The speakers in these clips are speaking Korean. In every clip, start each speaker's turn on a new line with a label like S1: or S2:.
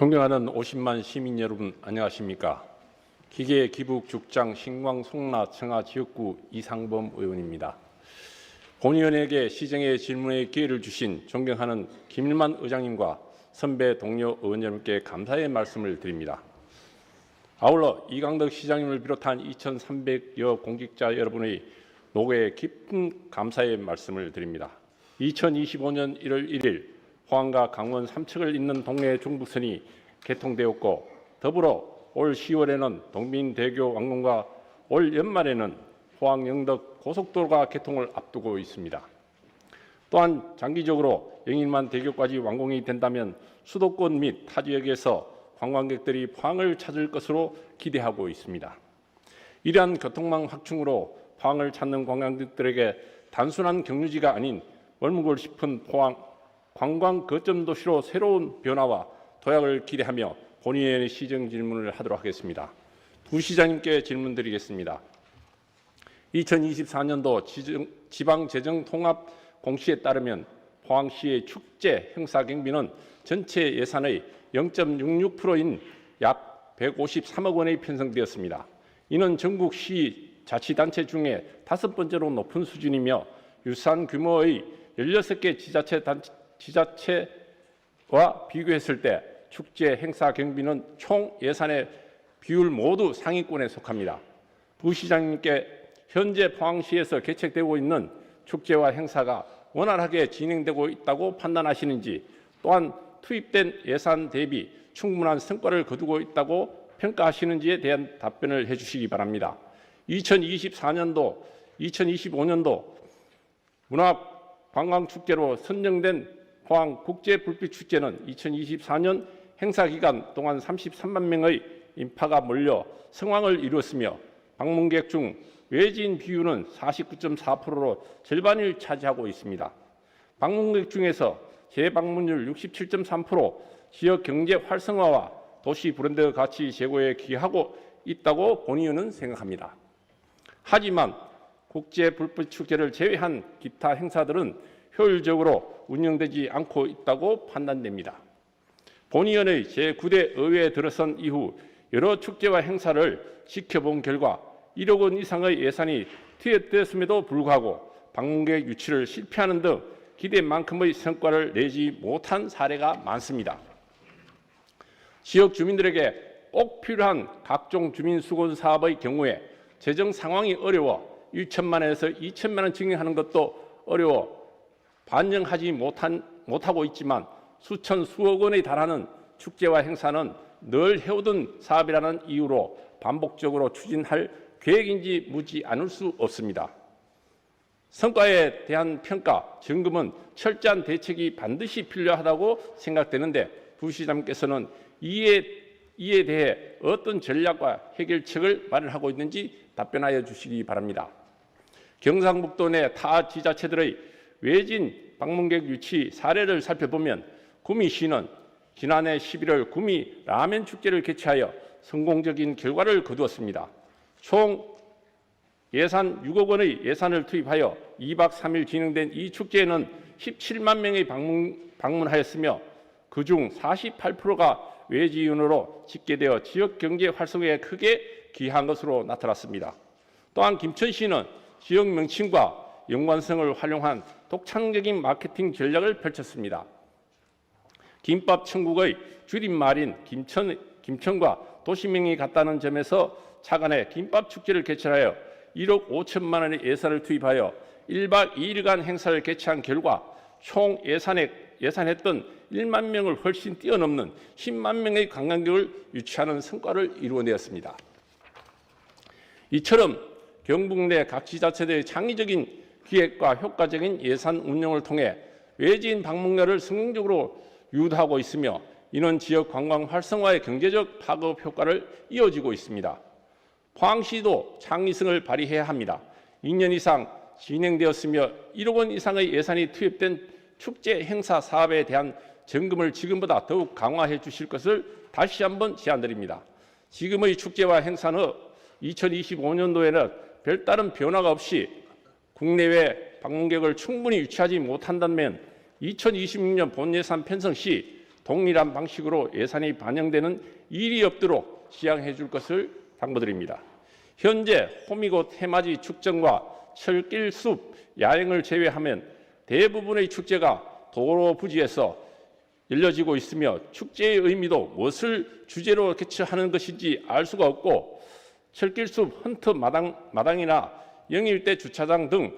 S1: 존경하는 50만 시민 여러분, 안녕하십니까? 기계 기북 죽장 신광 송라 청하 지역구 이상범 의원입니다. 본의원에게 시정의 질문의 기회를 주신 존경하는 김일만 의장님과 선배 동료 의원 여러분께 감사의 말씀을 드립니다. 아울러 이강덕 시장님을 비롯한 2,300여 공직자 여러분의 노고에 깊은 감사의 말씀을 드립니다. 2025년 1월 1일 포항과 강원 삼척을 잇는 동해 중부선이 개통되었고, 더불어 올 10월에는 동빈대교 완공과 올 연말에는 포항 영덕 고속도로가 개통을 앞두고 있습니다. 또한 장기적으로 영일만 대교까지 완공이 된다면 수도권 및 타 지역에서 관광객들이 포항을 찾을 것으로 기대하고 있습니다. 이러한 교통망 확충으로 포항을 찾는 관광객들에게 단순한 경유지가 아닌 머물고 싶은 포항 관광 거점 도시로 새로운 변화와 도약을 기대하며 본의원의 시정 질문을 하도록 하겠습니다. 부시장님께 질문드리겠습니다. 2024년도 지방재정통합 공시에 따르면 포항시의 축제 행사 경비는 전체 예산의 0.66%인 약 153억 원에 편성되었습니다. 이는 전국 시 자치단체 중에 5번째로 높은 수준이며 유사한 규모의 16개 지자체와 비교했을 때 축제 행사 경비는 총 예산의 비율 모두 상위권에 속합니다. 부시장님께 현재 포항시에서 개최되고 있는 축제와 행사가 원활하게 진행되고 있다고 판단하시는지, 또한 투입된 예산 대비 충분한 성과를 거두고 있다고 평가하시는지에 대한 답변을 해주시기 바랍니다. 2024년도, 2025년도 문화관광축제로 선정된 포항 국제불빛축제는 2024년 행사 기간 동안 33만 명의 인파가 몰려 성황을 이루었으며, 방문객 중 외지인 비율은 49.4%로 절반을 차지하고 있습니다. 방문객 중에서 재방문율 67.3%, 지역 경제 활성화와 도시 브랜드 가치 제고에 기여하고 있다고 본의원은 생각합니다. 하지만 국제불빛축제를 제외한 기타 행사들은 효율적으로 운영되지 않고 있다고 판단됩니다. 본의원의 제9대 의회에 들어선 이후 여러 축제와 행사를 지켜본 결과 1억 원 이상의 예산이 투입되었음에도 불구하고 방문객 유치를 실패하는 등 기대만큼의 성과를 내지 못한 사례가 많습니다. 지역 주민들에게 꼭 필요한 각종 주민수건 사업의 경우에 재정 상황이 어려워 1천만 원에서 2천만 원 증액하는 것도 어려워 반영하지 못하고 있지만, 수천 수억 원에 달하는 축제와 행사는 늘 해오던 사업이라는 이유로 반복적으로 추진할 계획인지 묻지 않을 수 없습니다. 성과에 대한 평가, 점검은 철저한 대책이 반드시 필요하다고 생각되는데, 부시장님께서는 이에 대해 어떤 전략과 해결책을 마련하고 있는지 답변하여 주시기 바랍니다. 경상북도 내 타 지자체들의 외진 방문객 유치 사례를 살펴보면 구미시는 지난해 11월 구미 라멘 축제를 개최하여 성공적인 결과를 거두었습니다. 총 예산 6억 원의 예산을 투입하여 2박 3일 진행된 이 축제에는 17만 명이 방문하였으며 그중 48%가 외지인으로 집계되어 지역 경제 활성화에 크게 기여한 것으로 나타났습니다. 또한 김천시는 지역 명칭과 연관성을 활용한 독창적인 마케팅 전략을 펼쳤습니다. 김밥 천국의 줄임말인 김천과 도시명이 같다는 점에서 차관에 김밥 축제를 개최하여 1억 5천만 원의 예산을 투입하여 1박 2일간 행사를 개최한 결과 총 예산했던 1만 명을 훨씬 뛰어넘는 10만 명의 관광객을 유치하는 성과를 이루어내었습니다. 이처럼 경북 내 각 지자체들의 창의적인 기획과 효과적인 예산 운영을 통해 외지인 방문객을 성공적으로 유도하고 있으며, 이는 지역 관광 활성화의 경제적 파급 효과를 이어지고 있습니다. 포항시도 창의성을 발휘해야 합니다. 2년 이상 진행되었으며 1억 원 이상의 예산이 투입된 축제 행사 사업에 대한 점검을 지금보다 더욱 강화해 주실 것을 다시 한번 제안드립니다. 지금의 축제와 행사는 2025년도에는 별다른 변화가 없이 국내외 방문객을 충분히 유치하지 못한다면 2026년 본예산 편성 시 동일한 방식으로 예산이 반영되는 일이 없도록 지양해 줄 것을 당부드립니다. 현재 호미곶 해맞이 축전과 철길숲 야행을 제외하면 대부분의 축제가 도로 부지에서 열려지고 있으며 축제의 의미도 무엇을 주제로 개최하는 것인지 알 수가 없고 철길숲 헌트 마당이나 영일대 주차장 등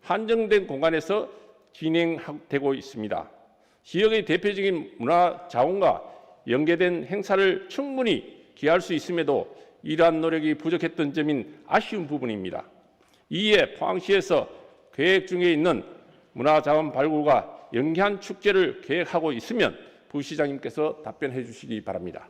S1: 한정된 공간에서 진행되고 있습니다. 지역의 대표적인 문화자원과 연계된 행사를 충분히 기할 수 있음에도 이러한 노력이 부족했던 점인 아쉬운 부분입니다. 이에 포항시에서 계획 중에 있는 문화자원 발굴과 연계한 축제를 계획하고 있으면 부시장님께서 답변해 주시기 바랍니다.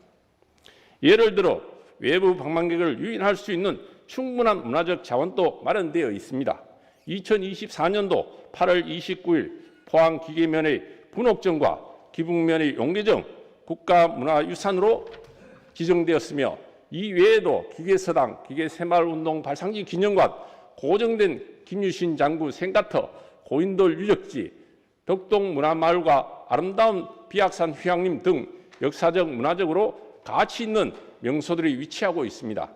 S1: 예를 들어 외부 방문객을 유인할 수 있는 충분한 문화적 자원도 마련되어 있습니다. 2024년도 8월 29일 포항기계면의 분옥정과 기북면의 용계정 국가문화유산으로 지정되었으며 이 외에도 기계서당, 기계새마을운동 발상지 기념관, 고정된 김유신 장군 생가터, 고인돌 유적지, 덕동문화마을과 아름다운 비악산 휴양림 등 역사적, 문화적으로 가치 있는 명소들이 위치하고 있습니다.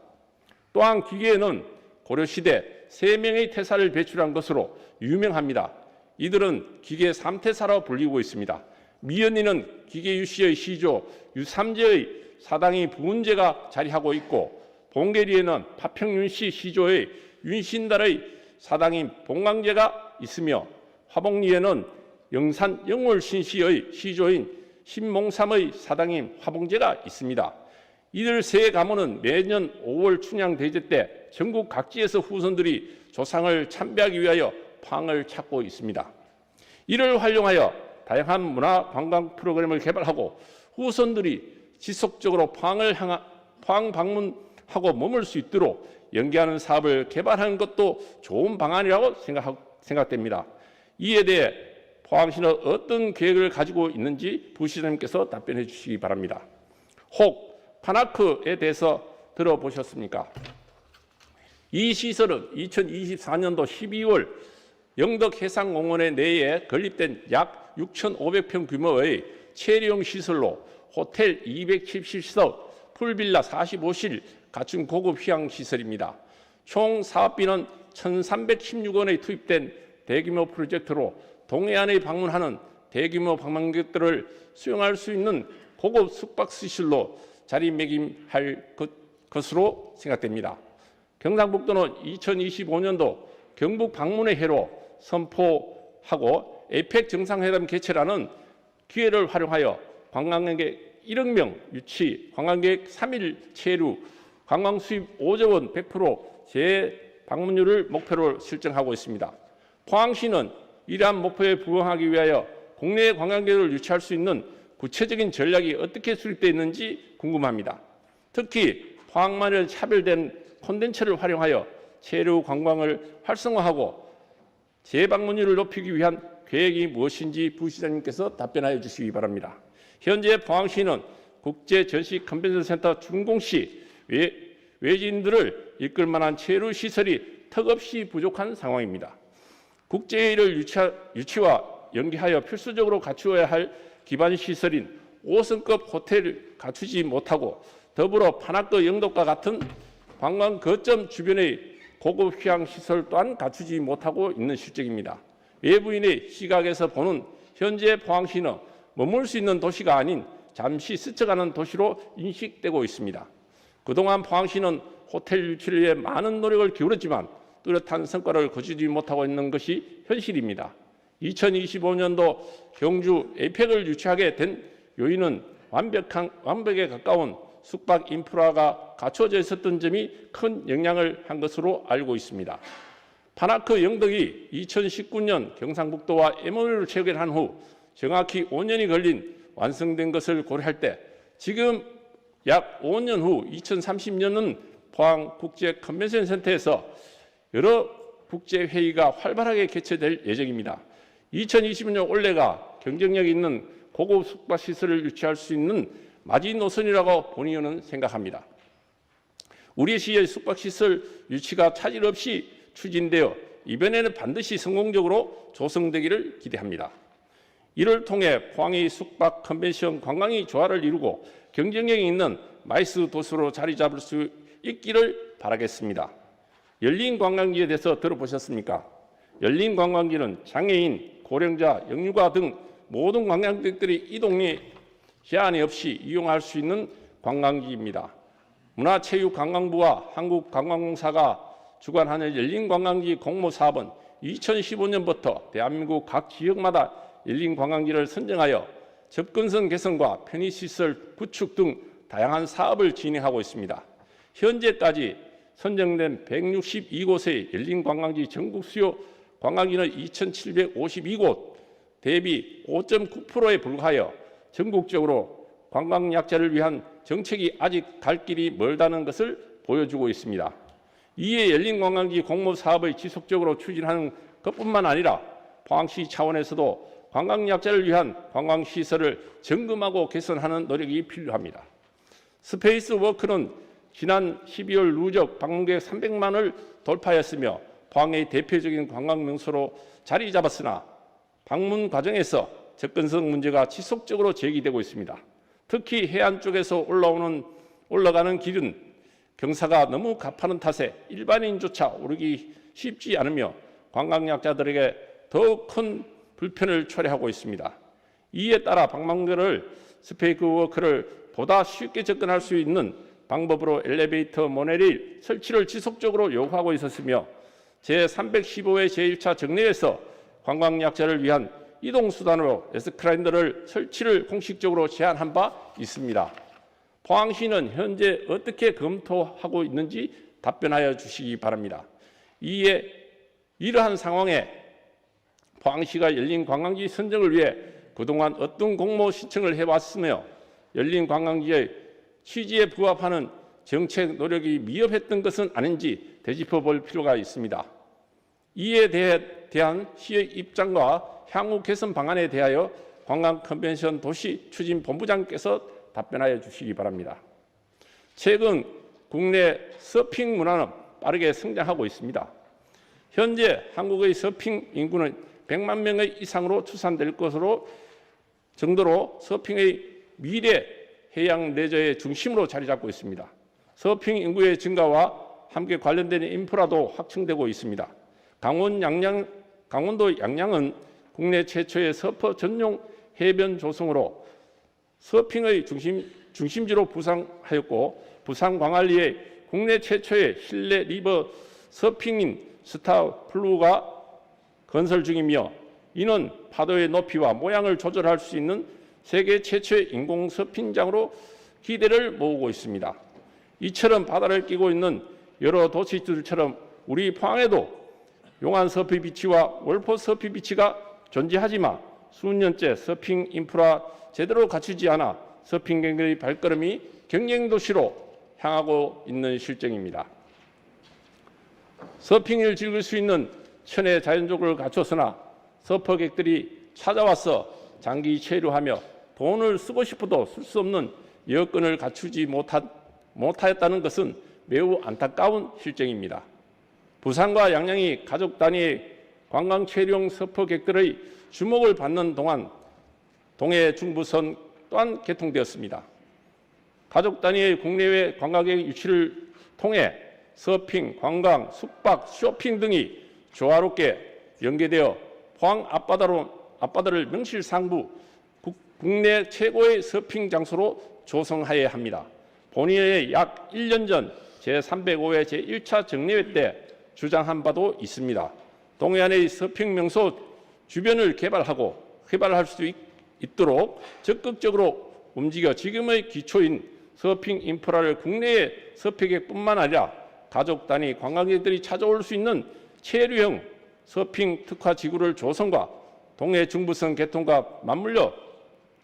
S1: 또한 기계에는 고려시대 3명의 태사를 배출한 것으로 유명합니다. 이들은 기계 3태사로 불리고 있습니다. 미연이는 기계 유씨의 시조 유삼재의 사당이 부운제가 자리하고 있고, 봉계리에는 파평윤씨 시조의 윤신달의 사당인 봉강제가 있으며, 화봉리에는 영산 영월신씨의 시조인 신몽삼의 사당인 화봉제가 있습니다. 이들 세 가문은 매년 5월 춘향대제 때 전국 각지에서 후손들이 조상을 참배하기 위하여 포항을 찾고 있습니다. 이를 활용하여 다양한 문화 관광 프로그램을 개발하고 후손들이 지속적으로 포항 방문하고 머물 수 있도록 연계하는 사업을 개발하는 것도 좋은 방안이라고 생각됩니다. 이에 대해 포항시는 어떤 계획을 가지고 있는지 부시장님께서 답변해 주시기 바랍니다. 혹 파나크에 대해서 들어보셨습니까? 이 시설은 2024년도 12월 영덕해상공원의 내에 건립된 약 6,500평 규모의 체리용 시설로 호텔 270석, 풀빌라 45실 갖춘 고급 휴양시설입니다. 총 사업비는 1,316원에 투입된 대규모 프로젝트로 동해안에 방문하는 대규모 방문객들을 수용할 수 있는 고급 숙박시설로 자리매김할 것으로 생각됩니다. 경상북도는 2025년도 경북 방문의 해로 선포하고 에이펙 정상회담 개최라는 기회를 활용하여 관광객 1억 명 유치, 관광객 3일 체류, 관광 수입 5조 원 100% 재방문율을 목표로 설정하고 있습니다. 포항시는 이러한 목표에 부응하기 위하여 국내 관광객을 유치할 수 있는 구체적인 전략이 어떻게 수립되어 있는지 궁금합니다. 특히 포항만을 차별된 콘텐츠를 활용하여 체류 관광을 활성화하고 재방문율을 높이기 위한 계획이 무엇인지 부시장님께서 답변하여 주시기 바랍니다. 현재 포항시는 국제전시컨벤션센터 준공시 외지인들을 이끌 만한 체류 시설이 턱없이 부족한 상황입니다. 국제회의를 유치와 연계하여 필수적으로 갖추어야 할 기반 시설인 5성급 호텔을 갖추지 못하고, 더불어 파나크 영덕과 같은 관광 거점 주변의 고급 휴양 시설 또한 갖추지 못하고 있는 실정입니다. 외부인의 시각에서 보는 현재 포항시는 머물 수 있는 도시가 아닌 잠시 스쳐가는 도시로 인식되고 있습니다. 그동안 포항시는 호텔 유치를 위해 많은 노력을 기울였지만 뚜렷한 성과를 거두지 못하고 있는 것이 현실입니다. 2025년도 경주 에이펙을 유치하게 된 요인은 완벽에 가까운 숙박 인프라가 갖춰져 있었던 점이 큰 영향을 한 것으로 알고 있습니다. 파나크 영덕이 2019년 경상북도와 MOU를 체결한 후 정확히 5년이 걸린 완성된 것을 고려할 때 지금 약 5년 후 2030년은 포항국제컨벤션센터에서 여러 국제회의가 활발하게 개최될 예정입니다. 2020년 올해가 경쟁력 있는 고급 숙박시설을 유치할 수 있는 마지노선이라고 본의원은 생각합니다. 우리 시의 숙박시설 유치가 차질 없이 추진되어 이번에는 반드시 성공적으로 조성되기를 기대합니다. 이를 통해 포항이 숙박, 컨벤션, 관광이 조화를 이루고 경쟁력이 있는 마이스 도시로 자리 잡을 수 있기를 바라겠습니다. 열린 관광지에 대해서 들어보셨습니까? 열린 관광지는 장애인, 고령자, 영유아 등 모든 관광객들이 이동에 제한이 없이 이용할 수 있는 관광지입니다. 문화체육관광부와 한국관광공사가 주관하는 열린관광지 공모사업은 2015년부터 대한민국 각 지역마다 열린관광지를 선정하여 접근성 개선과 편의시설 구축 등 다양한 사업을 진행하고 있습니다. 현재까지 선정된 162곳의 열린관광지 전국 수요 관광지는 2,752곳 대비 5.9%에 불과하여 전국적으로 관광약자를 위한 정책이 아직 갈 길이 멀다는 것을 보여주고 있습니다. 이에 열린관광지 공모사업을 지속적으로 추진하는 것뿐만 아니라 포항시 차원에서도 관광약자를 위한 관광시설을 점검하고 개선하는 노력이 필요합니다. 스페이스워크는 지난 12월 누적 방문객 300만을 돌파했으며 포항의 대표적인 관광명소로 자리 잡았으나 방문 과정에서 접근성 문제가 지속적으로 제기되고 있습니다. 특히 해안 쪽에서 올라가는 길은 경사가 너무 가파른 탓에 일반인조차 오르기 쉽지 않으며 관광약자들에게 더욱 큰 불편을 초래하고 있습니다. 이에 따라 방문객을 스페이스워크를 보다 쉽게 접근할 수 있는 방법으로 엘리베이터, 모노레일 설치를 지속적으로 요구하고 있었으며 제315회 제1차 정례에서 관광약자를 위한 이동수단으로 에스컬레이터를 설치를 공식적으로 제안한 바 있습니다. 포항시는 현재 어떻게 검토하고 있는지 답변하여 주시기 바랍니다. 이에 이러한 상황에 포항시가 열린관광지 선정을 위해 그동안 어떤 공모 신청을 해왔으며 열린관광지의 취지에 부합하는 정책 노력이 미흡했던 것은 아닌지 되짚어 볼 필요가 있습니다. 이에 대한 시의 입장과 향후 개선 방안에 대하여 관광 컨벤션 도시 추진 본부장께서 답변하여 주시기 바랍니다. 최근 국내 서핑 문화는 빠르게 성장하고 있습니다. 현재 한국의 서핑 인구는 100만 명의 이상으로 추산될 것으로 정도로 서핑의 미래 해양 레저의 중심으로 자리 잡고 있습니다. 서핑 인구의 증가와 함께 관련된 인프라도 확충되고 있습니다. 강원도 양양은 국내 최초의 서퍼 전용 해변 조성으로 서핑의 중심지로 부상하였고, 부산 광안리에 국내 최초의 실내 리버 서핑인 스타플루가 건설 중이며, 이는 파도의 높이와 모양을 조절할 수 있는 세계 최초의 인공 서핑장으로 기대를 모으고 있습니다. 이처럼 바다를 끼고 있는 여러 도시들처럼 우리 포항에도 용안 서핑 비치와 월포 서핑 비치가 존재하지만 수년째 서핑 인프라 제대로 갖추지 않아 서핑객의 발걸음이 경쟁도시로 향하고 있는 실정입니다. 서핑을 즐길 수 있는 천혜 자연조건을 갖췄으나 서퍼객들이 찾아와서 장기 체류하며 돈을 쓰고 싶어도 쓸 수 없는 여건을 갖추지 못하였다는 것은 매우 안타까운 실정입니다. 부산과 양양이 가족 단위의 관광 체류용 서퍼객들의 주목을 받는 동안 동해 중부선 또한 개통되었습니다. 가족 단위의 국내외 관광객 유치를 통해 서핑, 관광, 숙박, 쇼핑 등이 조화롭게 연계되어 포항 앞바다를 명실상부 국내 최고의 서핑 장소로 조성하여야 합니다. 본인의 약 1년 전 제305회 제1차 정례회 때 주장한 바도 있습니다. 동해안의 서핑 명소 주변을 개발할 수 있도록 적극적으로 움직여 지금의 기초인 서핑 인프라를 국내의 서핑객뿐만 아니라 가족 단위 관광객들이 찾아올 수 있는 체류형 서핑 특화 지구를 조성과 동해 중부선 개통과 맞물려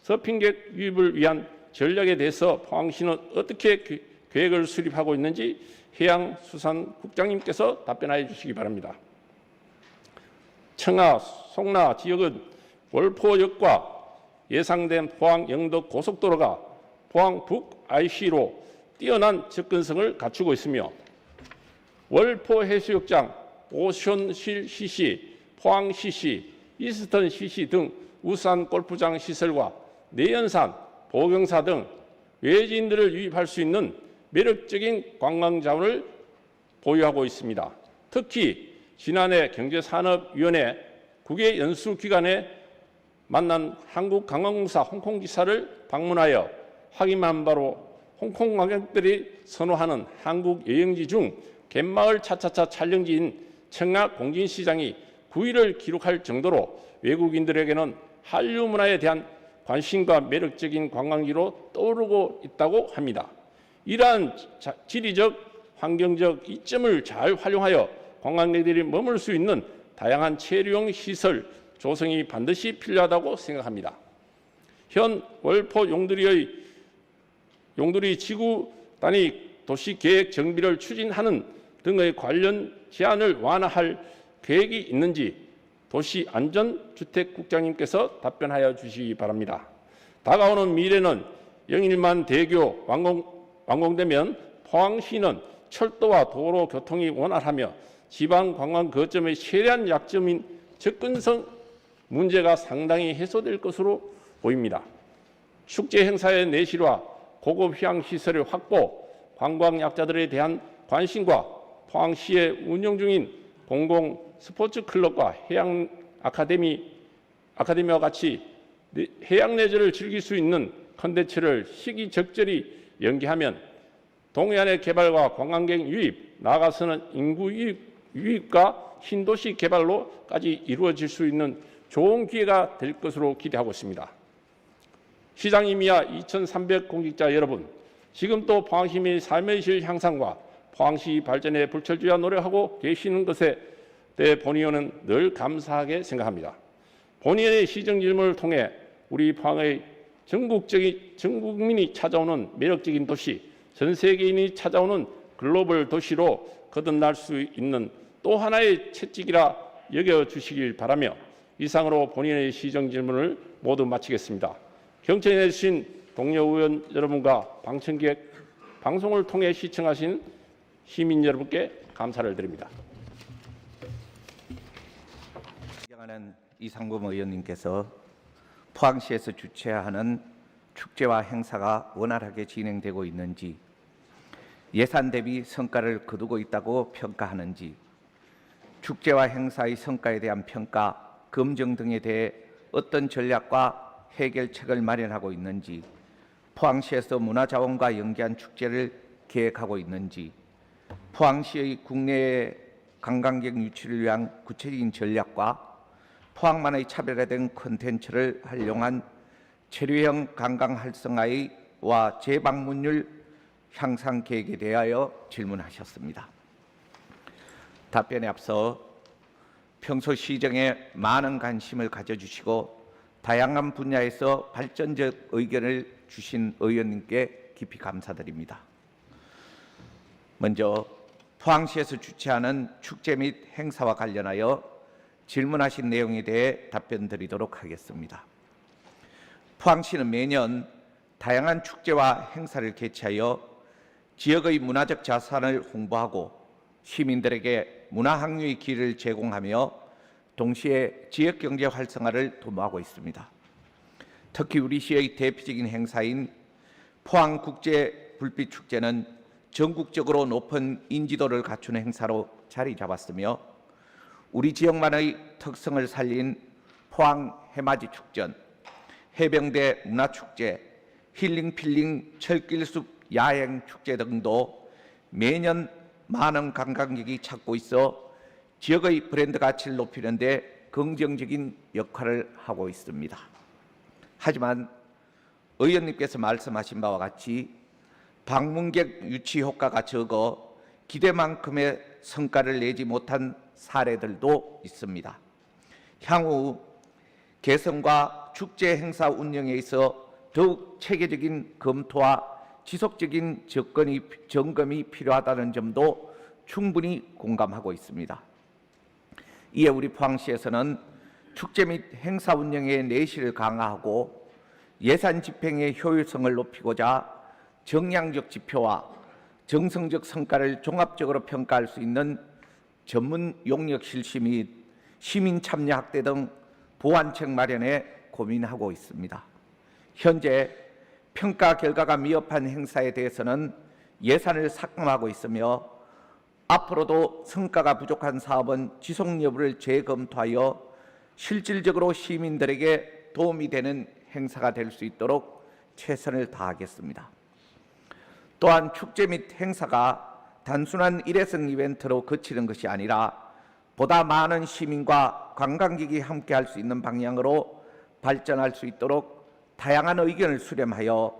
S1: 서핑객 유입을 위한 전략에 대해서 포항시는 어떻게 계획을 수립하고 있는지 해양수산국장님께서 답변하여 주시기 바랍니다. 청하, 송나 지역은 월포역과 예상된 포항 영덕 고속도로가 포항 북 IC로 뛰어난 접근성을 갖추고 있으며 월포 해수욕장, 오션실 CC, 포항 CC, 이스턴 CC 등 우수한 골프장 시설과 내연산, 보경사 등 외지인들을 유입할 수 있는 매력적인 관광 자원을 보유하고 있습니다. 특히 지난해 경제산업위원회 국외 연수 기간에 만난 한국관광공사 홍콩지사를 방문하여 확인한 바로 홍콩 관광객들이 선호하는 한국 여행지 중 갯마을 차차차 촬영지인 청라 공진시장이 9위를 기록할 정도로 외국인들에게는 한류 문화에 대한 관심과 매력적인 관광지로 떠오르고 있다고 합니다. 이러한 지리적, 환경적 이점을 잘 활용하여 관광객들이 머물 수 있는 다양한 체류용 시설 조성이 반드시 필요하다고 생각합니다. 현 월포 용두리 지구 단위 도시 계획 정비를 추진하는 등의 관련 제한을 완화할 계획이 있는지 도시안전주택국장님께서 답변하여 주시기 바랍니다. 다가오는 미래는 영일만 대교 완공되면 포항시는 철도와 도로 교통이 원활하며 지방 관광 거점의 최대한 약점인 접근성 문제가 상당히 해소될 것으로 보입니다. 축제 행사의 내실화, 고급 휴양시설의 확보, 관광약자들에 대한 관심과 포항시에 운영 중인 공공 스포츠 클럽과 해양 아카데미와 같이 해양 레저를 즐길 수 있는 콘텐츠를 시기적절히 연계하면 동해안의 개발과 관광객 유입, 나아가서는 인구 유입과 신도시 개발로까지 이루어질 수 있는 좋은 기회가 될 것으로 기대하고 있습니다. 시장님이야 2,300 공직자 여러분, 지금 또 포항시민의 삶의 질 향상과 포항시 발전에 불철주야 노력하고 계시는 것에 대해 본의원은 늘 감사하게 생각합니다. 본의원의 시정 질문을 통해 우리 포항의 전 국민이 찾아오는 매력적인 도시, 전 세계인이 찾아오는 글로벌 도시로 거듭날 수 있는 또 하나의 채찍이라 여겨주시길 바라며 이상으로 본인의 시정 질문을 모두 마치겠습니다. 경청해 주신 동료 의원 여러분과 방청객, 방송을 통해 시청하신 시민 여러분께 감사를 드립니다.
S2: 존경하는 이상범 의원님께서 포항시에서 주최하는 축제와 행사가 원활하게 진행되고 있는지, 예산 대비 성과를 거두고 있다고 평가하는지, 축제와 행사의 성과에 대한 평가, 검증 등에 대해 어떤 전략과 해결책을 마련하고 있는지, 포항시에서 문화자원과 연계한 축제를 계획하고 있는지, 포항시의 국내 관광객 유치를 위한 구체적인 전략과 포항만의 차별화된 콘텐츠를 활용한 체류형 관광 활성화와 재방문율 향상 계획에 대하여 질문하셨습니다. 답변에 앞서 평소 시정에 많은 관심을 가져주시고 다양한 분야에서 발전적 의견을 주신 의원님께 깊이 감사드립니다. 먼저 포항시에서 주최하는 축제 및 행사와 관련하여 질문하신 내용에 대해 답변드리도록 하겠습니다. 포항시는 매년 다양한 축제와 행사를 개최하여 지역의 문화적 자산을 홍보하고 시민들에게 문화항유의 기회를 제공하며 동시에 지역경제 활성화를 도모하고 있습니다. 특히 우리 시의 대표적인 행사인 포항국제 불빛축제는 전국적으로 높은 인지도를 갖춘 행사로 자리 잡았으며 우리 지역만의 특성을 살린 포항 해맞이 축전, 해병대 문화축제, 힐링필링 철길숲 야행 축제 등도 매년 많은 관광객이 찾고 있어 지역의 브랜드 가치를 높이는 데 긍정적인 역할을 하고 있습니다. 하지만 의원님께서 말씀하신 바와 같이 방문객 유치 효과가 적어 기대만큼의 성과를 내지 못한 사례들도 있습니다. 향후 개성과 축제 행사 운영에 있어 더욱 체계적인 검토와 지속적인 점검이 필요하다는 점도 충분히 공감하고 있습니다. 이에 우리 포항시에서는 축제 및 행사 운영의 내실을 강화하고 예산 집행의 효율성을 높이고자 정량적 지표와 정성적 성과를 종합적으로 평가할 수 있는 전문 용역 실시 및 시민 참여 확대 등 보완책 마련에 고민하고 있습니다. 현재 평가 결과가 미흡한 행사에 대해서는 예산을 삭감하고 있으며 앞으로도 성과가 부족한 사업은 지속 여부를 재검토하여 실질적으로 시민들에게 도움이 되는 행사가 될 수 있도록 최선을 다하겠습니다. 또한 축제 및 행사가 단순한 일회성 이벤트로 그치는 것이 아니라 보다 많은 시민과 관광객이 함께할 수 있는 방향으로 발전할 수 있도록 다양한 의견을 수렴하여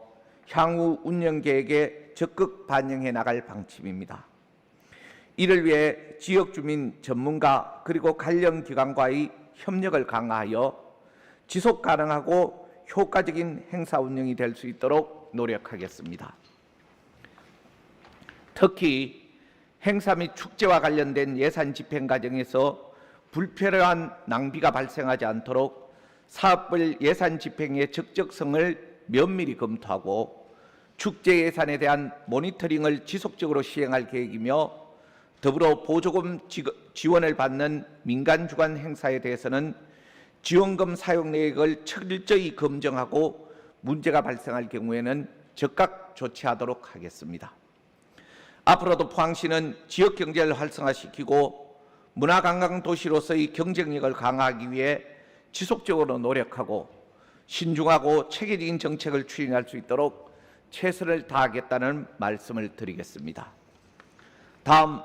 S2: 향후 운영 계획에 적극 반영해 나갈 방침입니다. 이를 위해 지역 주민 전문가 그리고 관련 기관과의 협력을 강화하여 지속 가능하고 효과적인 행사 운영이 될 수 있도록 노력하겠습니다. 특히 행사 및 축제와 관련된 예산 집행 과정에서 불필요한 낭비가 발생하지 않도록 사업별 예산 집행의 적적성을 면밀히 검토하고 축제 예산에 대한 모니터링을 지속적으로 시행할 계획이며 더불어 보조금 지원을 받는 민간 주관 행사에 대해서는 지원금 사용 내역을 철저히 검증하고 문제가 발생할 경우에는 즉각 조치하도록 하겠습니다. 앞으로도 포항시는 지역 경제를 활성화시키고 문화관광 도시로서의 경쟁력을 강화하기 위해 지속적으로 노력하고 신중하고 체계적인 정책을 추진할 수 있도록 최선을 다하겠다는 말씀을 드리겠습니다. 다음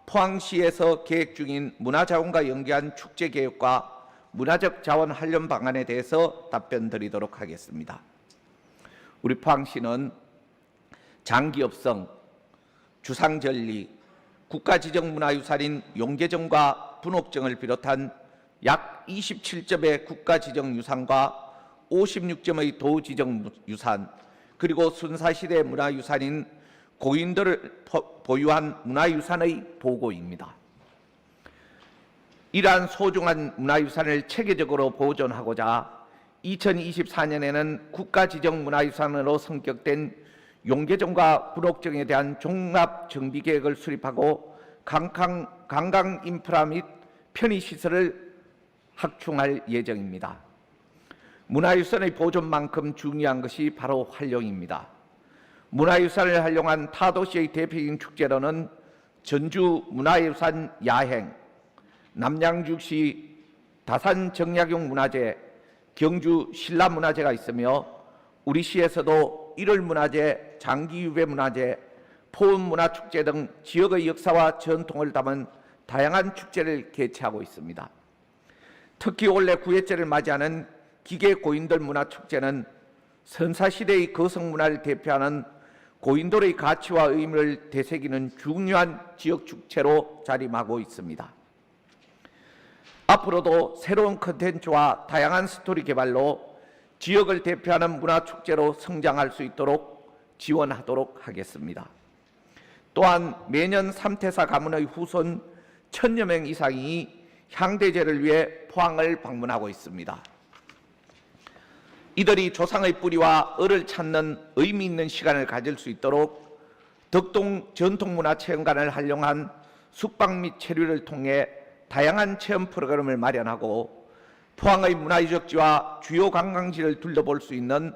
S2: 포항시에서 계획 중인 문화자원과 연계한 축제 계획과 문화적 자원 활용 방안에 대해서 답변 드리도록 하겠습니다. 우리 포항시는 장기업성, 주상절리, 국가지정문화유산인 용계정과 분옥정을 비롯한 약 27점의 국가지정유산과 56점의 도지정유산 그리고 순사시대 문화유산인 고인돌을 보유한 문화유산의 보고입니다. 이러한 소중한 문화유산을 체계적으로 보존하고자 2024년에는 국가지정문화유산으로 선격된 용계정과 분옥정에 대한 종합정비계획을 수립하고 관광 인프라 및 편의시설을 확충할 예정입니다. 문화유산의 보존만큼 중요한 것이 바로 활용입니다. 문화유산을 활용한 타도시의 대표적인 축제로는 전주 문화유산 야행, 남양주시 다산 정약용 문화제, 경주 신라문화제가 있으며 우리 시에서도 1월 문화제, 장기유배 문화제, 포음문화축제 등 지역의 역사와 전통을 담은 다양한 축제를 개최하고 있습니다. 특히 올해 9회째를 맞이하는 기계고인돌 문화축제는 선사시대의 거성문화를 대표하는 고인돌의 가치와 의미를 되새기는 중요한 지역축제로 자림하고 있습니다. 앞으로도 새로운 콘텐츠와 다양한 스토리 개발로 지역을 대표하는 문화축제로 성장할 수 있도록 지원하도록 하겠습니다. 또한 매년 3태사 가문의 후손 1000여 명 이상이 향대제를 위해 포항을 방문하고 있습니다. 이들이 조상의 뿌리와 을을 찾는 의미 있는 시간을 가질 수 있도록 덕동 전통문화체험관을 활용한 숙박 및 체류를 통해 다양한 체험 프로그램을 마련하고 포항의 문화유적지와 주요 관광지를 둘러볼 수 있는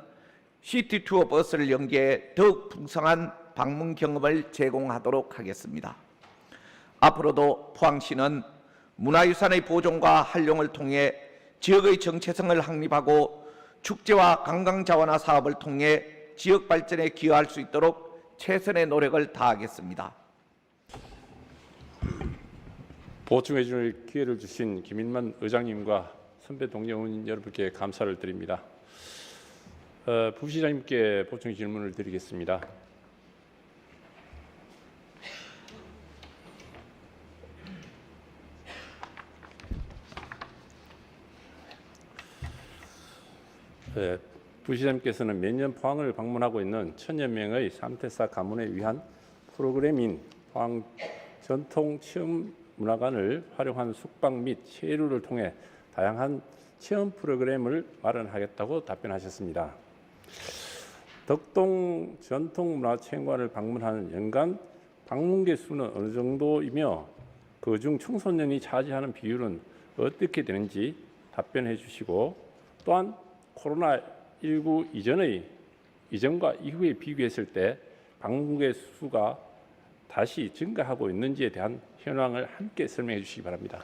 S2: 시티투어 버스를 연계해 더욱 풍성한 방문 경험을 제공하도록 하겠습니다. 앞으로도 포항시는 문화유산의 보존과 활용을 통해 지역의 정체성을 확립하고 축제와 관광자원화 사업을 통해 지역 발전에 기여할 수 있도록 최선의 노력을 다하겠습니다.
S1: 보충해 줄 기회를 주신 김인만 의장님과 선배 동료 의원 여러분께 감사를 드립니다. 부시장님께 보충 질문을 드리겠습니다. 부시장님께서는 매년 포항을 방문하고 있는 1000여 명의 3태사 가문에 위한 프로그램인 포항 전통체험문화관을 활용한 숙박 및 체류를 통해 다양한 체험 프로그램을 마련하겠다고 답변하셨습니다. 덕동 전통문화체험관을 방문하는 연간 방문객 수는 어느 정도이며 그중 청소년이 차지하는 비율은 어떻게 되는지 답변해 주시고 또한 코로나19 이전과 이후에 비교했을 때 방문객 수가 다시 증가하고 있는지에 대한 현황을 함께 설명해 주시기 바랍니다.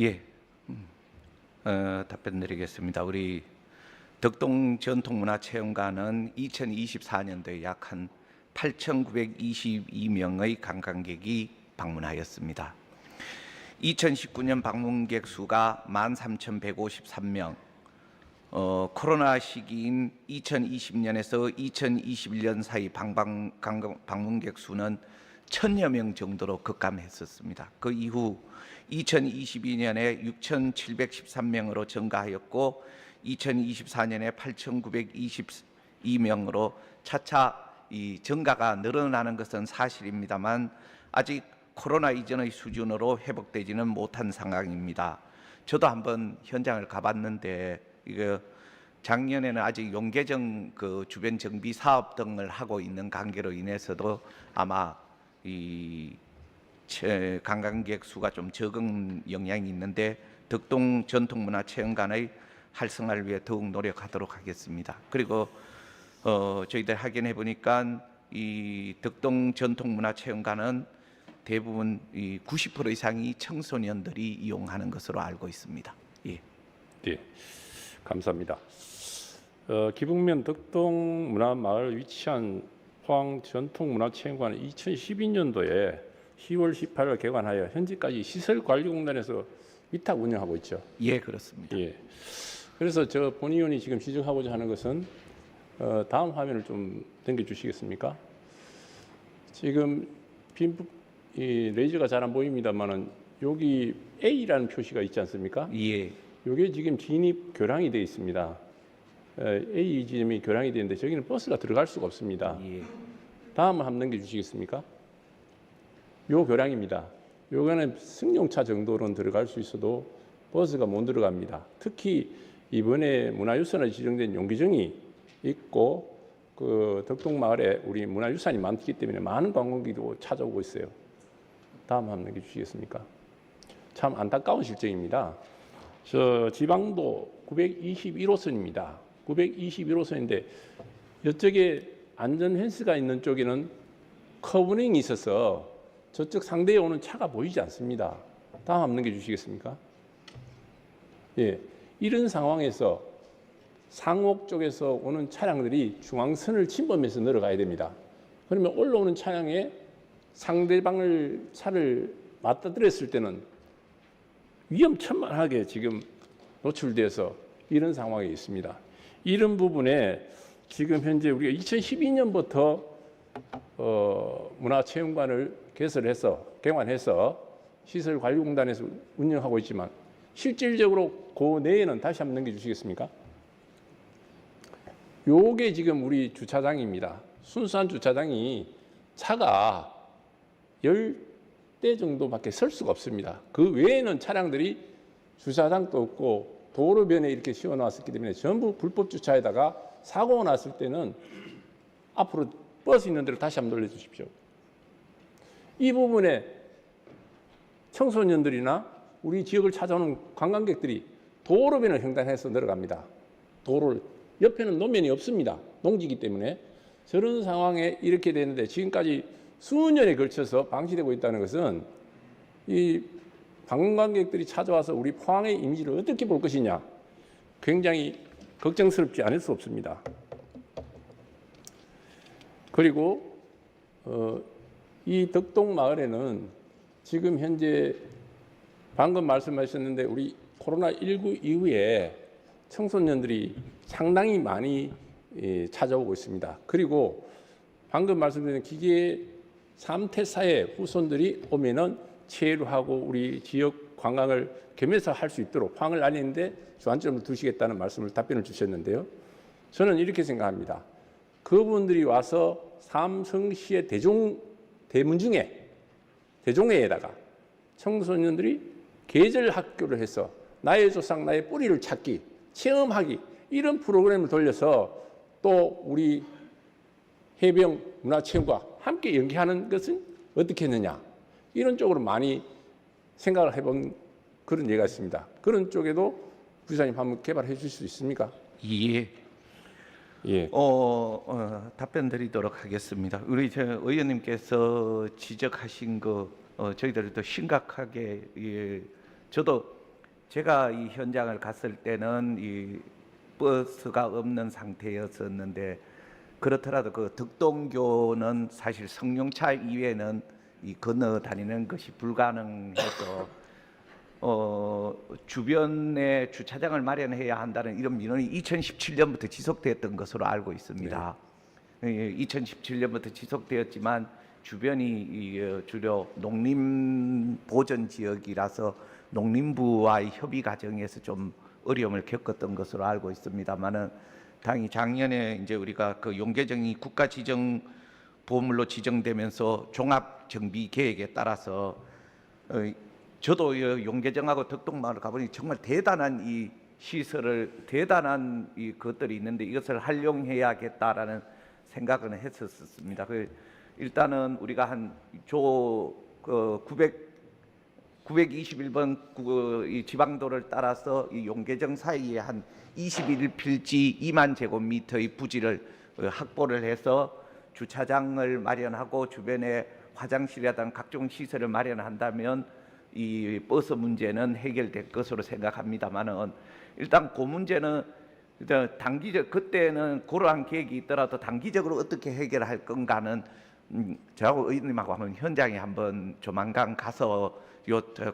S2: 예, 답변드리겠습니다. 우리 덕동 전통문화체험관은 2024년도에 약 한 8,922명의 관광객이 방문하였습니다. 2019년 방문객 수가 13,153명, 코로나 시기인 2020년에서 2021년 사이 방문객 수는 1,000여 명 정도로 급감했었습니다. 그 이후 2022년에 6,713명으로 증가하였고 2024년에 8,922명으로 차차 이 증가가 늘어나는 것은 사실입니다만 아직 코로나 이전의 수준으로 회복되지는 못한 상황입니다. 저도 한번 현장을 가봤는데 이거 작년에는 아직 용계정 그 주변 정비 사업 등을 하고 있는 관계로 인해서도 아마 이 관광객 수가 좀 적은 영향이 있는데 덕동 전통문화체험관의 활성화를 위해 더욱 노력하도록 하겠습니다. 그리고 저희들 확인해 보니까 이 덕동 전통문화체험관은 대부분 이 90% 이상이 청소년들이 이용하는 것으로 알고 있습니다. 예.
S1: 네, 감사합니다. 기북면 덕동 문화마을 위치한 포항 전통문화체험관은 2012년도에 10월 18일 개관하여 현재까지 시설관리공단에서 위탁 운영하고 있죠.
S2: 예, 그렇습니다.
S1: 예. 그래서 저 본 의원이 지금 지적하고자 하는 것은 다음 화면을 좀 당겨주시겠습니까? 지금 이 레이저가 잘 안 보입니다만은 여기 A라는 표시가 있지 않습니까?
S2: 예.
S1: 이게 지금 진입 교량이 되어 있습니다. A 지점이 교량이 되는데 저기는 버스가 들어갈 수가 없습니다.
S2: 예.
S1: 다음 한번 넘겨주시겠습니까? 요 교량입니다. 요거는 승용차 정도로는 들어갈 수 있어도 버스가 못 들어갑니다. 특히 이번에 문화유산으로 지정된 용기정이 있고 그 덕동마을에 우리 문화유산이 많기 때문에 많은 관광객도 찾아오고 있어요. 다음 한번 넘겨주시겠습니까? 참 안타까운 실정입니다. 저 지방도 921호선입니다. 921호선인데 이쪽에 안전 펜스가 있는 쪽에는 커브링이 있어서 저쪽 상대에 오는 차가 보이지 않습니다. 다음 한번 넘겨주시겠습니까? 예, 이런 상황에서 상옥 쪽에서 오는 차량들이 중앙선을 침범해서 내려가야 됩니다. 그러면 올라오는 차량에 상대방을 차를 맞닥뜨렸을 때는 위험천만하게 지금 노출돼서 이런 상황이 있습니다. 이런 부분에 지금 현재 우리가 2012년부터 문화체험관을 개관해서 시설관리공단에서 운영하고 있지만 실질적으로 그 내에는 다시 한번 넘겨주시겠습니까? 요게 지금 우리 주차장입니다. 순수한 주차장이 차가 10대 정도밖에 설 수가 없습니다. 그 외에는 차량들이 주차장도 없고 도로변에 이렇게 씌워놨었기 때문에 전부 불법 주차에다가 사고가 났을 때는 앞으로 버스 있는 대로 다시 한번 돌려주십시오. 이 부분에 청소년들이나 우리 지역을 찾아오는 관광객들이 도로변을 횡단해서 내려갑니다. 도로를 옆에는 노면이 없습니다. 농지이기 때문에 저런 상황에 이렇게 되는데 지금까지 수년에 걸쳐서 방치되고 있다는 것은 이 관광객들이 찾아와서 우리 포항의 이미지를 어떻게 볼 것이냐 굉장히 걱정스럽지 않을 수 없습니다. 그리고 이 덕동 마을에는 지금 현재 방금 말씀하셨는데 우리 코로나19 이후에 청소년들이 상당히 많이 찾아오고 있습니다. 그리고 방금 말씀드린 기계 3태 사회 후손들이 오면은 체류하고 우리 지역 관광을 겸해서 할 수 있도록 포항을 알리는데 주안점을 두시겠다는 말씀을 답변을 주셨는데요. 저는 이렇게 생각합니다. 그분들이 와서 삼성시의 대종회에다가 청소년들이 계절 학교를 해서 나의 조상, 나의 뿌리를 찾기, 체험하기 이런 프로그램을 돌려서 또 우리 해병 문화체험과 함께 연계하는 것은 어떻게 했느냐 이런 쪽으로 많이 생각을 해본 그런 예가 있습니다. 그런 쪽에도 부사님 한번 개발해 주실 수 있습니까?
S2: 예.
S1: 예.
S2: 답변 드리도록 하겠습니다. 우리 저 의원님께서 지적하신 거 저희들도 심각하게 저도 제가 이 현장을 갔을 때는 이 버스가 없는 상태였었는데 그렇더라도 그 덕동교는 사실 승용차 이외에는 이 건너 다니는 것이 불가능해서 주변에 주차장을 마련해야 한다는 이런 민원이 2017년부터 지속되었던 것으로 알고 있습니다. 2017년부터 지속되었지만 주변이 주로 농림보전 지역이라서 농림부와의 협의 과정에서 좀 어려움을 겪었던 것으로 알고 있습니다만은 당연히 작년에 이제 우리가 그 용계정이 국가지정 보물로 지정되면서 종합정비 계획에 따라서 저도 용계정하고 덕동마을 가보니 정말 대단한 이 시설을 대단한 이 것들이 있는데 이것을 활용해야겠다라는 생각은 했었습니다. 일단은 우리가 한조 921번 이 지방도를 따라서 이 용계정 사이에 한 21필지 2만 제곱미터의 부지를 확보를 해서 주차장을 마련하고 주변에 화장실이라든 각종 시설을 마련한다면 이 버스 문제는 해결될 것으로 생각합니다만은 일단 그 문제는 단기적 그때는 그러한 계획이 있더라도 단기적으로 어떻게 해결할 건가는 저하고 의원님하고 한번 현장에 한번 조만간 가서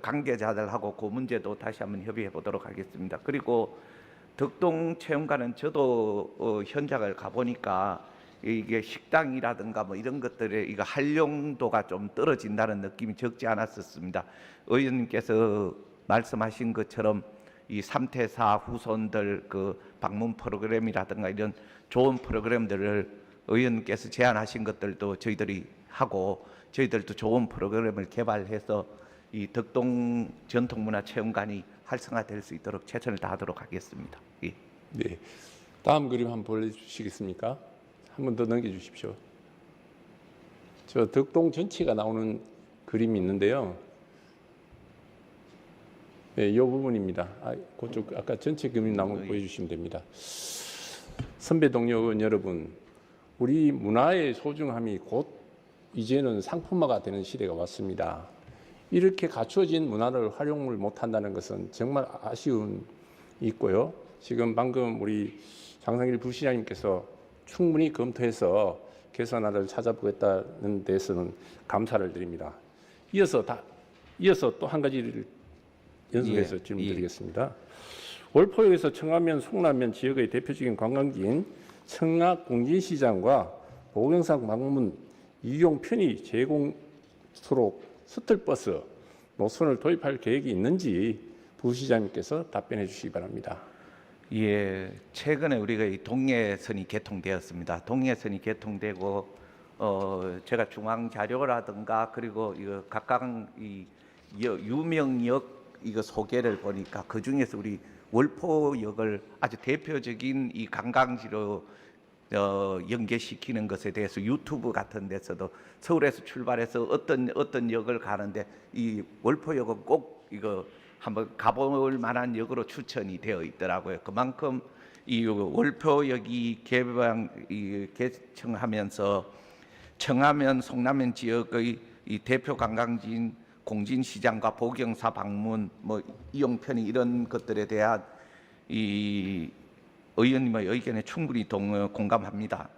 S2: 관계자들하고 그 문제도 다시 한번 협의해 보도록 하겠습니다. 그리고 덕동 체험관은 저도 현장을 가보니까 이게 식당이라든가 뭐 이런 것들의 이거 활용도가 좀 떨어진다는 느낌이 적지 않았었습니다. 의원님께서 말씀하신 것처럼 이 3태사 후손들 그 방문 프로그램이라든가 이런 좋은 프로그램들을 의원님께서 제안하신 것들도 저희들이 하고 저희들도 좋은 프로그램을 개발해서 이 덕동 전통문화체험관이 활성화될 수 있도록 최선을 다하도록 하겠습니다. 예.
S1: 네. 다음 그림 한번 보여주시겠습니까? 한 번 더 넘겨주십시오. 저 덕동 전체가 나오는 그림이 있는데요. 네, 이 부분입니다. 그쪽 아까 전체 그림 나오는 거 보여주시면 됩니다. 선배 동료 의원 여러분, 우리 문화의 소중함이 곧 이제는 상품화가 되는 시대가 왔습니다. 이렇게 갖춰진 문화를 활용을 못한다는 것은 정말 아쉬움이 있고요. 지금 방금 우리 장성일 부시장님께서 충분히 검토해서 개선안을 찾아보겠다는 데서는 감사를 드립니다. 이어서 또 한 가지를 연속해서 질문드리겠습니다. 월포역에서 청하면, 송라면 지역의 대표적인 관광지인 청라 공진시장과 보경산 방문 이용 편의 제공소로 스틀버스 노선을 도입할 계획이 있는지 부시장님께서 답변해 주시기 바랍니다.
S2: 예, 최근에 우리가 이 동해선이 개통되었습니다. 동해선이 개통되고 제가 중앙 자료라든가 그리고 이거 각각 이 유명역 이거 소개를 보니까 그 중에서 우리 월포역을 아주 대표적인 이 관광지로 연계시키는 것에 대해서 유튜브 같은 데서도 서울에서 출발해서 어떤 역을 가는데 이 월포역은 꼭 이거 한번 가볼 만한 역으로 추천이 되어 있더라고요. 그만큼 이 월포역이 개청하면서 청하면 송라면 지역의 이 대표 관광지인 공진시장과 보경사 방문, 뭐 이용편의 이런 것들에 대한 이 의원님의 의견에 충분히 공감합니다.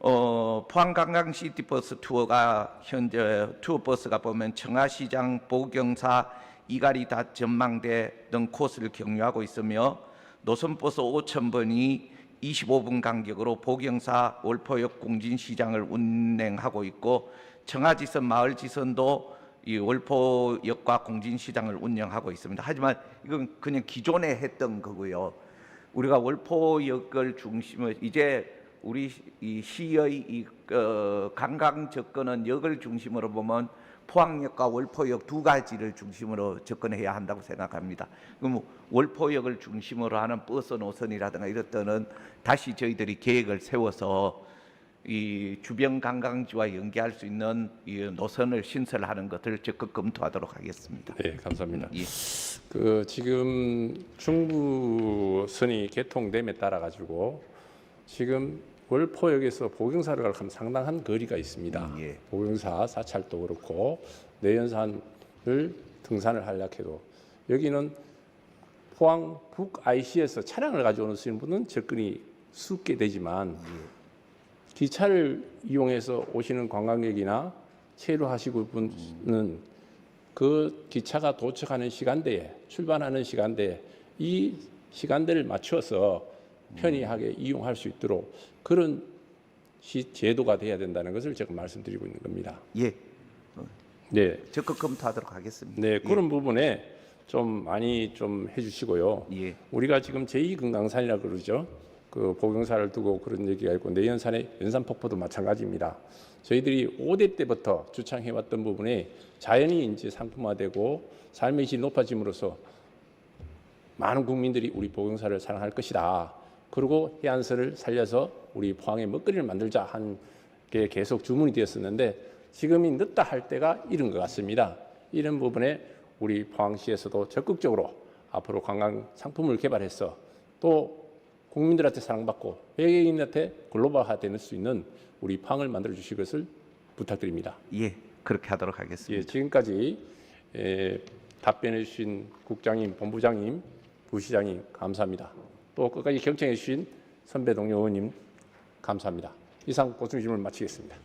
S2: 포항관광시티버스 투어가 현재 투어버스가 보면 청하시장, 보경사, 이가리다 전망대 등 코스를 경유하고 있으며 노선버스 5,000번이 25분 간격으로 보경사, 월포역, 공진시장을 운행하고 있고 청하지선, 마을지선도 이 월포역과 공진시장을 운영하고 있습니다. 하지만 이건 그냥 기존에 했던 거고요. 우리가 월포역을 중심으로 이제 우리 이 시의 이 관광 접근은 역을 중심으로 보면 포항역과 월포역 두 가지를 중심으로 접근해야 한다고 생각합니다. 그럼 월포역을 중심으로 하는 버스 노선이라든가 이런 때는 다시 저희들이 계획을 세워서 이 주변 관광지와 연계할 수 있는 이 노선을 신설하는 것을 적극 검토하도록 하겠습니다.
S1: 네, 감사합니다.
S2: 예.
S1: 지금 중부선이 개통됨에 따라 가지고 지금 월포역에서 보경사를 가면 상당한 거리가 있습니다.
S2: 예.
S1: 보경사 사찰도 그렇고 내연산을 등산을 하려고 해도 여기는 포항 북 IC에서 차량을 가져오시는 분은 접근이 쉽게 되지만 기차를 이용해서 오시는 관광객이나 체류하시고 분은 그 기차가 도착하는 시간대에 출발하는 시간대에 이 시간대를 맞춰서 편리하게 이용할 수 있도록 그런 제도가 돼야 된다는 것을 제가 말씀드리고 있는 겁니다.
S2: 예.
S1: 네,
S2: 적극 검토하도록 하겠습니다.
S1: 네 그런 부분에 좀 많이 좀 해주시고요.
S2: 예.
S1: 우리가 지금 제2금강산이라고 그러죠. 그 보경사를 두고 그런 얘기가 있고 내연산의 연산폭포도 마찬가지입니다. 저희들이 5대 때부터 주창해왔던 부분에 자연이 이제 상품화되고 삶의 질이 높아짐으로써 많은 국민들이 우리 보경사를 사랑할 것이다. 그리고 해안선을 살려서 우리 포항의 먹거리를 만들자 한 게 계속 주문이 되었었는데 지금이 늦다 할 때가 이른 것 같습니다. 이런 부분에 우리 포항시에서도 적극적으로 앞으로 관광 상품을 개발해서 또 국민들한테 사랑받고 외계인한테 글로벌화될 수 있는 우리 포항을 만들어 주실 것을 부탁드립니다.
S2: 예. 그렇게 하도록
S1: 예,
S2: 하겠습니다.
S1: 지금까지 답변해 주신 국장님, 본부장님, 부시장님 감사합니다. 또 끝까지 경청해 주신 선배 동료 의원님 감사합니다. 이상 보충 질문 마치겠습니다.